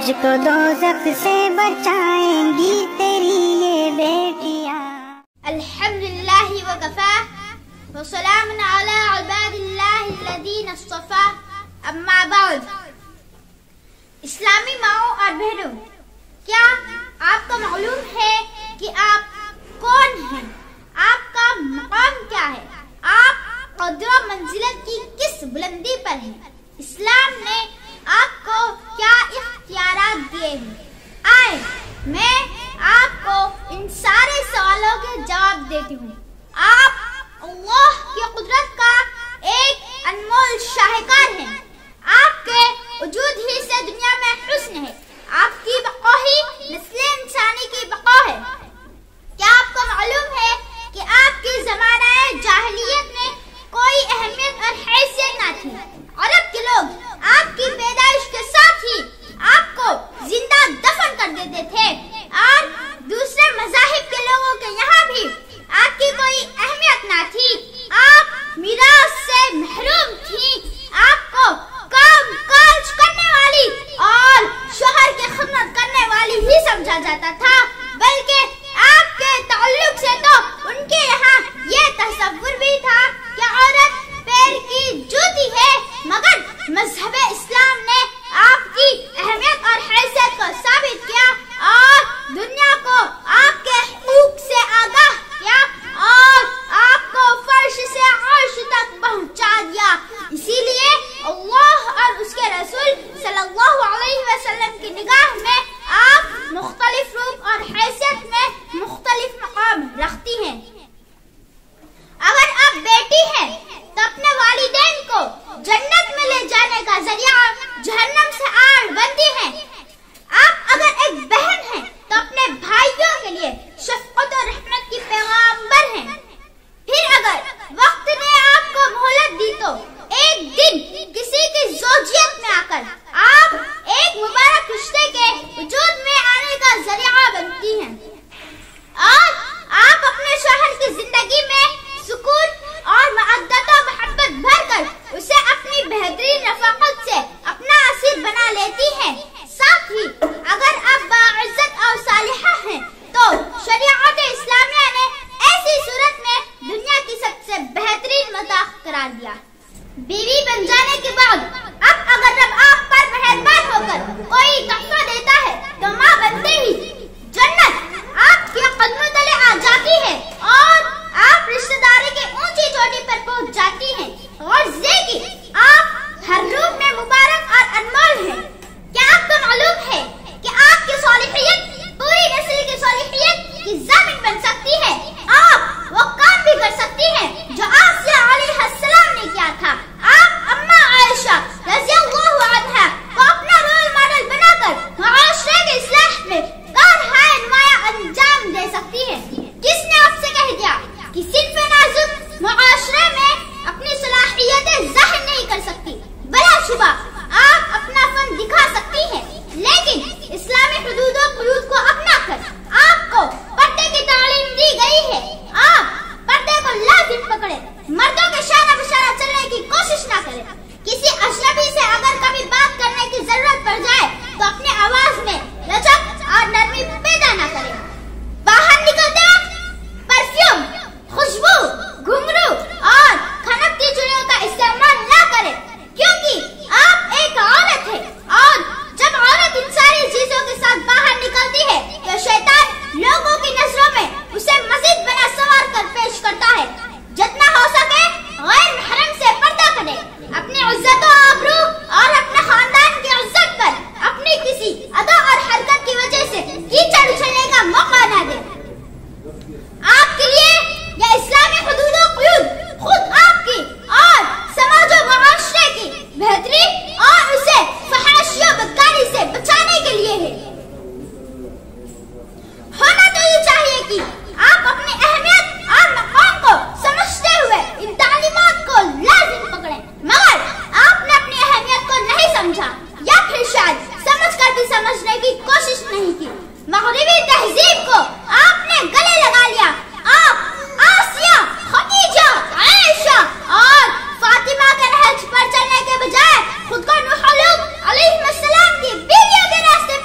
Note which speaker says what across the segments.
Speaker 1: तुझको दोज़ख से बचाएंगी तेरी ये बेटियां।
Speaker 2: अल्हम्दुलिल्लाहि व कफ़ा व सलामुन अला इबादिल्लाहि अल्लज़ीना इस्तफ़ा, अम्मा बाद। इस्लामी माओ और बहनों, क्या आपको मालूम है कि आप कौन हैं? आपका मकाम क्या है? आप क़द्र मंजिलत की किस बुलंदी पर हैं? इस्लाम ने आपको क्या इख्तियारात दिए हैं? आए मैं आपको इन सारे सवालों के जवाब देती हूँ। आप अल्लाह की कुदरत का एक अनमोल शाहकार हैं। आपके वजूद ही से दुनिया में हुस्न है। आपकी बक़ा ही नस्ल इंसानी की बक़ा है। क्या आपको मालूम है कि आपकी ज़मानाए जाहिलियत में कोई अहमियत और हैसियत न थी? अरब के लोग आपकी पैदाइश के साथ ही आपको जिंदा दफन कर देते थे और दूसरे मज़ाहिब के लोगों के यहाँ भी आपकी कोई अहमियत न थी। आप मीरास से महरूम थी। आपको काम काज करने वाली और शोहर की खिदमत करने वाली ही समझा जाता था, बल्कि आपके ताल्लुक से तो उनके यहाँ ये तसव्वुर भी था कि औरत पैर की जूती है। मगर मज़हब इस्लाम ने आपकी अहमियत और हैसियत को साबित किया और दुनिया को आपके हुकूक से आगाह किया और आपको फर्श से अर्श तक पहुंचा दिया। इसीलिए अल्लाह और उसके रसूल सल्लल्लाहु अलैहि वसल्लम की निगाह में आप मुख्तलिफ रूप और हैसियत में मुख्तलिफ मकाम रखती हैं। अगर आप बेटी हैं तो अपने वालिदैन को जन्नत में ले जाने का जरिया जहन्नम से आड़ बनती हैं। आप अगर एक बहन हैं तो अपने भाइयों के लिए शफ़क़त और रहमत की पैगाम्बर हैं। फिर अगर वक्त ने आपको मोहलत दी तो एक दिन किसी की ज़ौजियत में आकर आप एक मुबारक रिश्ते के वजूद में आने का जरिया बनती हैं और आप अपने शौहर की जिंदगी में सुकून और मअद्दत और मोहब्बत भरकर उसे अपनी बेहतरीन रफ़ाक़त से अपना असीर बना लेती हैं। साथ ही अगर आप बाइज़्ज़त और सालिहा हैं तो शरीअत इस्लामिया ने ऐसी सूरत में दुनिया की सबसे बेहतरीन मता करार दिया। बीवी बन जाने के बाद अब अगर रब आप पर मेहरबान होकर कोई तोहफा देता है तो माँ बनते ही जन्नत आपके कदमों तले आ जाती है और आप रिश्तेदारी के ऊंची चोटी पर पहुंच जाती हैं और कि आप हर रूप में मुबारक और अनमोल हैं। क्या आपको मालूम है कि आपकी सालिहियत पूरी नस्ल की सालिहियत की ज़मीन बन सकती है? आप वो काम भी कर सकती हैं जो आसिया अलैहिस्सलाम ने किया था। आप अम्मा आयशा रज़ियल्लाहु अन्हा को अपना रोल मॉडल बनाकर मुआशरे के इस्लाह में कारहाय नुमाया अंजाम दे सकती हैं। किसने आपसे कह दिया कि सिर्फ नाजुक मुआशरे में अपनी सलाहियतें ज़ाहिर नहीं कर सकती? बिलाशुबा आप अपना फन दिखा सकती हैं, लेकिन इस्लामी हुदूद और क़ुयूद को अपनाकर आपको पर्दे की तालीम दी गई है। आप पर्दे को लाज़िम पकड़े, मर्दों के शाना बशाना चलने की कोशिश ना करें। किसी अजनबी से अगर कभी बात करने की जरूरत पड़ जाए तो अपनी आवाज में लचक और नरमी पैदा ना करें। बाहर निकलते वक्त परफ्यूम, खुशबू, घुंघरू और खनकती चूड़ियों का इस्तेमाल ना करें, क्योंकि आप एक औरत है और जब औरत इन सारी चीजों के साथ बाहर निकलती है तो शैतान लोगों की नजरों में उसे मजीद बना सवार कर पेश करता है। जितना हो सके गैर महरम से पर्दा करें। अपनी इज्जत और आबरू और अपने खानदान की इज्जत पर अपनी किसी अदा और हरकत की वजह से कीचड़ उछलने का मौका न दें। आपके लिए यह इस्लामी हुदूद और क़ुयूद खुद आपकी और समाज और मुआशरे की बेहतरी और उसे फहश और बदकारी से बचाने के लिए है। होना तो ये चाहिए कि आप अपनी अहमियत और मकाम को समझते हुए इन तालीमात को लाजिम पकड़ें, मगर आपने अपनी अहमियत को नहीं समझा या फिर शायद समझकर भी समझने की कोशिश नहीं की। मग़रिबी तहजीब को आपने गले लगा लिया। आप आसिया, खदीजा, आयशा और फातिमा के नहज पर चलने के बजाय खुद को नूह अलैहिस्सलाम की बीवियों के रास्ते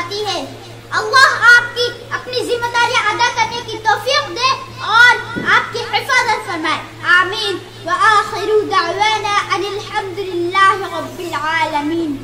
Speaker 2: फरमाती है। अल्लाह आपकी अपनी जिम्मेदारियां अदा करने की तौफीक दे और आपकी हिफाजत फरमाए। आमीन। व आखिरु दावाना अनिल हम्दुलिल्लाहि रब्बिल आलमीन।